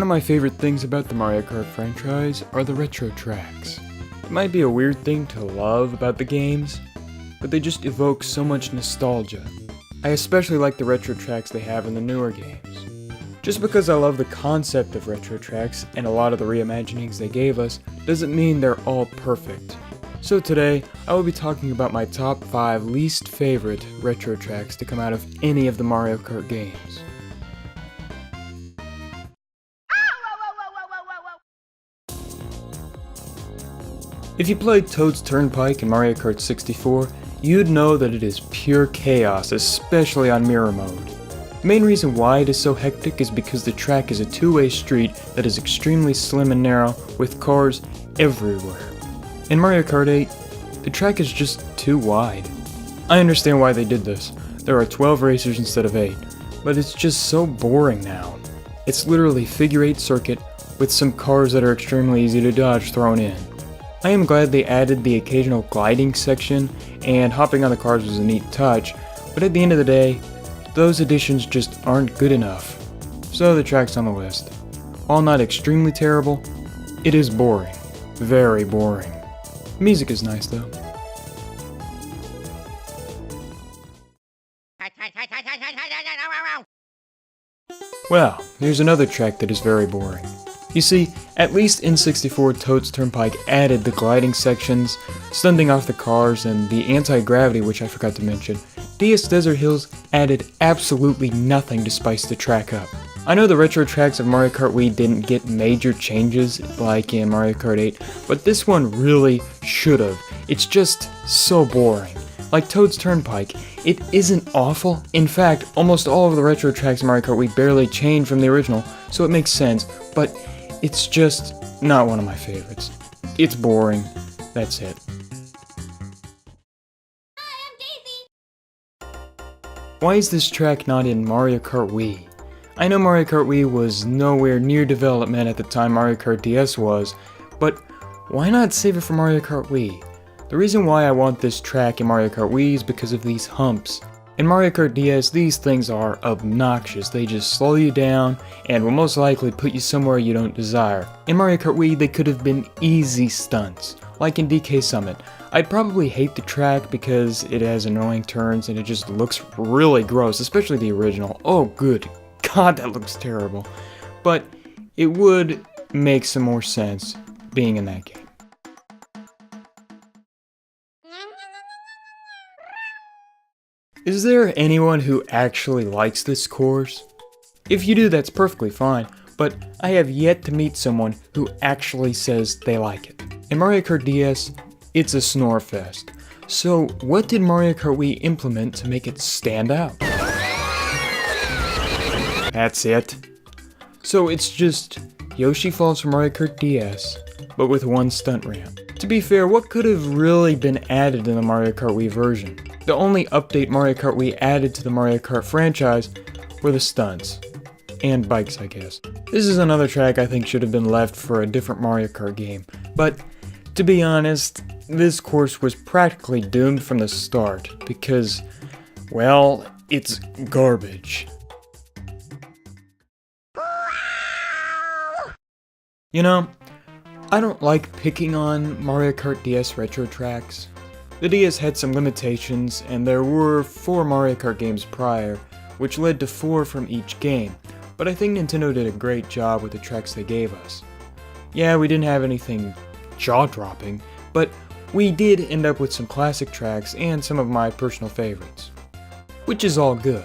One of my favorite things about the Mario Kart franchise are the retro tracks. It might be a weird thing to love about the games, but they just evoke so much nostalgia. I especially like the retro tracks they have in the newer games. Just because I love the concept of retro tracks and a lot of the reimaginings they gave us doesn't mean they're all perfect. So today, I will be talking about my top 5 least favorite retro tracks to come out of any of the Mario Kart games. If you played Toad's Turnpike in Mario Kart 64, you'd know that it is pure chaos, especially on mirror mode. The main reason why it is so hectic is because the track is a two-way street that is extremely slim and narrow, with cars everywhere. In Mario Kart 8, the track is just too wide. I understand why they did this. There are 12 racers instead of 8, but it's just so boring now. It's literally figure 8 circuit with some cars that are extremely easy to dodge thrown in. I am glad they added the occasional gliding section, and hopping on the cars was a neat touch, but at the end of the day, those additions just aren't good enough. So the track's on the list. While not extremely terrible, it is boring. Very boring. Music is nice though. Well, here's another track that is very boring. You see, at least in 64, Toad's Turnpike added the gliding sections, stunting off the cars, and the anti-gravity, which I forgot to mention. DS Desert Hills added absolutely nothing to spice the track up. I know the retro tracks of Mario Kart Wii didn't get major changes like in Mario Kart 8, but this one really should've. It's just so boring. Like Toad's Turnpike, it isn't awful. In fact, almost all of the retro tracks in Mario Kart Wii barely changed from the original, so it makes sense, but it's just not one of my favorites. It's boring. That's it. Hi, I'm Daisy. Why is this track not in Mario Kart Wii? I know Mario Kart Wii was nowhere near development at the time Mario Kart DS was, but why not save it for Mario Kart Wii? The reason why I want this track in Mario Kart Wii is because of these humps. In Mario Kart DS, these things are obnoxious. They just slow you down and will most likely put you somewhere you don't desire. In Mario Kart Wii, they could have been easy stunts, like in DK Summit. I'd probably hate the track because it has annoying turns and it just looks really gross, especially the original. Oh good God, that looks terrible. But it would make some more sense being in that game. Is there anyone who actually likes this course? If you do, that's perfectly fine, but I have yet to meet someone who actually says they like it. In Mario Kart DS, it's a snore fest. So what did Mario Kart Wii implement to make it stand out? That's it. So it's just Yoshi Falls from Mario Kart DS, but with one stunt ramp. To be fair, what could have really been added in the Mario Kart Wii version? The only update Mario Kart Wii added to the Mario Kart franchise were the stunts. And bikes, I guess. This is another track I think should have been left for a different Mario Kart game. But, to be honest, this course was practically doomed from the start, because, well, it's garbage. You know, I don't like picking on Mario Kart DS retro tracks. The DS had some limitations, and there were 4 Mario Kart games prior, which led to 4 from each game, but I think Nintendo did a great job with the tracks they gave us. Yeah, we didn't have anything jaw-dropping, but we did end up with some classic tracks and some of my personal favorites. Which is all good.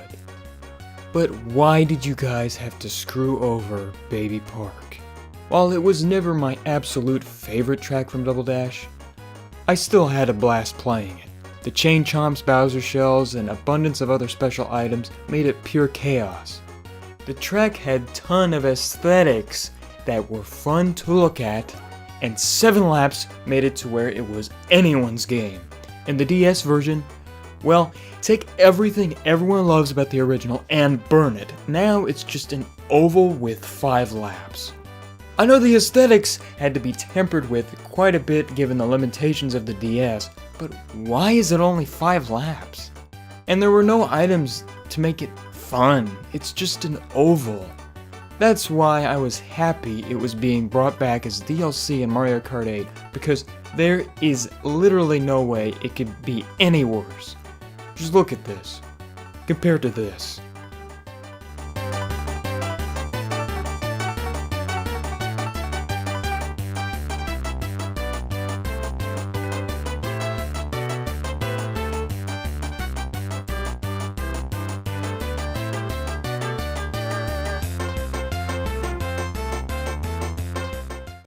But why did you guys have to screw over Baby Park? While it was never my absolute favorite track from Double Dash, I still had a blast playing it. The chain chomps, Bowser shells, and abundance of other special items made it pure chaos. The track had ton of aesthetics that were fun to look at, and 7 laps made it to where it was anyone's game. In the DS version, well, take everything everyone loves about the original and burn it. Now it's just an oval with 5 laps. I know the aesthetics had to be tempered with quite a bit given the limitations of the DS, but why is it only 5 laps? And there were no items to make it fun. It's just an oval. That's why I was happy it was being brought back as DLC in Mario Kart 8, because there is literally no way it could be any worse. Just look at this, compared to this.